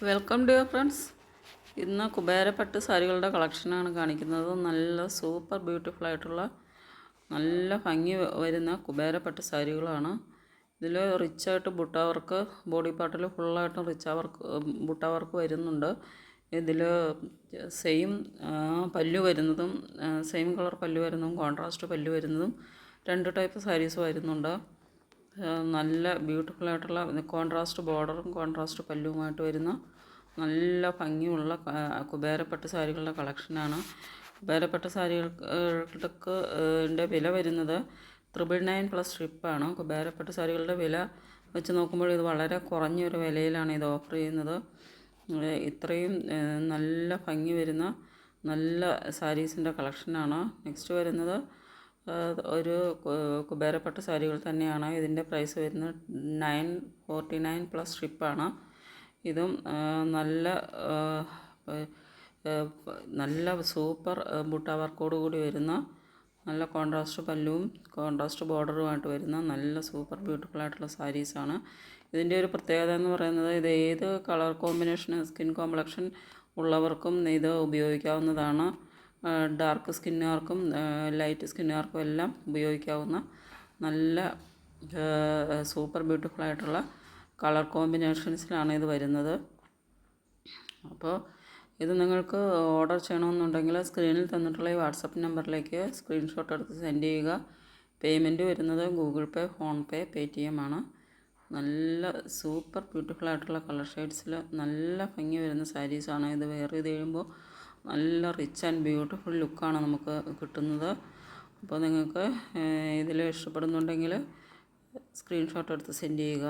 Welcome dear friends. ഇന്ന് കുബേരപ്പട്ട് സാരികളുടെ കളക്ഷനാണ് കാണിക്കുന്നത്. നല്ല സൂപ്പർ ബ്യൂട്ടിഫുൾ ആയിട്ടുള്ള നല്ല ഭംഗി വരുന്ന കുബേരപ്പട്ട് സാരികളാണ്. ഇതിൽ റിച്ചായിട്ട് ബുട്ട വർക്ക്, ബോഡി പാർട്ടിൽ ഫുള്ളായിട്ടും ബുട്ട വർക്ക് വരുന്നുണ്ട്. ഇതിൽ സെയിം പല്ലു വരുന്നതും സെയിം കളർ പല്ലു വരുന്നതും കോൺട്രാസ്റ്റ് പല്ലു വരുന്നതും രണ്ട് ടൈപ്പ് സാരീസ് വരുന്നുണ്ട്. നല്ല ബ്യൂട്ടിഫുൾ ആയിട്ടുള്ള കോൺട്രാസ്റ്റ് ബോർഡറും കോൺട്രാസ്റ്റ് പല്ലുമായിട്ട് വരുന്ന നല്ല ഭംഗിയുള്ള കുബേരപ്പട്ട് സാരികളുടെ കളക്ഷനാണ്. കുബേരപ്പട്ട് സാരികൾക്ക് വില വരുന്നത് 999 പ്ലസ് ഷിപ്പാണ്. കുബേരപ്പട്ട് സാരികളുടെ വില വെച്ച് നോക്കുമ്പോൾ ഇത് വളരെ കുറഞ്ഞൊരു വിലയിലാണ് ഇത് ഓഫർ ചെയ്യുന്നത്. ഇത്രയും നല്ല ഭംഗി വരുന്ന നല്ല സാരീസിൻ്റെ കളക്ഷനാണ്. നെക്സ്റ്റ് വരുന്നത് ഒരു കുബേരപ്പട്ട് സാരികൾ തന്നെയാണ്. ഇതിൻ്റെ പ്രൈസ് വരുന്നത് 949 പ്ലസ് ഷിപ്പാണ്. ഇതും നല്ല സൂപ്പർ ബുട്ട വർക്കോട് കൂടി വരുന്ന നല്ല കോൺട്രാസ്റ്റ് പല്ലുവും കോൺട്രാസ്റ്റ് ബോർഡറുമായിട്ട് വരുന്ന നല്ല സൂപ്പർ ബ്യൂട്ടിഫുൾ ആയിട്ടുള്ള സാരീസാണ്. ഇതിൻ്റെ ഒരു പ്രത്യേകത എന്ന് പറയുന്നത് ഇത് ഏത് കളർ കോമ്പിനേഷൻ സ്കിൻ കോംപ്ലക്ഷൻ ഉള്ളവർക്കും ഇത് ഉപയോഗിക്കാവുന്നതാണ്. ഡാർക്ക് സ്കിന്നുകാർക്കും ലൈറ്റ് സ്കിന്നുകാർക്കും എല്ലാം ഉപയോഗിക്കാവുന്ന നല്ല സൂപ്പർ ബ്യൂട്ടിഫുൾ ആയിട്ടുള്ള കളർ കോമ്പിനേഷൻസിലാണ് ഇത് വരുന്നത്. അപ്പോൾ ഇത് നിങ്ങൾക്ക് ഓർഡർ ചെയ്യണമെന്നുണ്ടെങ്കിൽ സ്ക്രീനിൽ തന്നിട്ടുള്ള ഈ വാട്സപ്പ് നമ്പറിലേക്ക് സ്ക്രീൻഷോട്ട് എടുത്ത് സെൻഡ് ചെയ്യുക. പേയ്മെൻറ്റ് വരുന്നത് ഗൂഗിൾ പേ, ഫോൺ പേ, പേടിഎം ആണ്. നല്ല സൂപ്പർ ബ്യൂട്ടിഫുൾ ആയിട്ടുള്ള കളർ ഷെയ്ഡ്സിൽ നല്ല ഭംഗി വരുന്ന സാരീസാണ്. ഇത് വെയർ ചെയ്ത് കഴിയുമ്പോൾ നല്ല റിച്ച് ആൻഡ് ബ്യൂട്ടിഫുൾ ലുക്കാണ് നമുക്ക് കിട്ടുന്നത്. അപ്പോൾ നിങ്ങൾക്ക് ഇതിൽ ഇഷ്ടപ്പെടുന്നുണ്ടെങ്കിൽ സ്ക്രീൻഷോട്ട് എടുത്ത് സെൻഡ് ചെയ്യുക.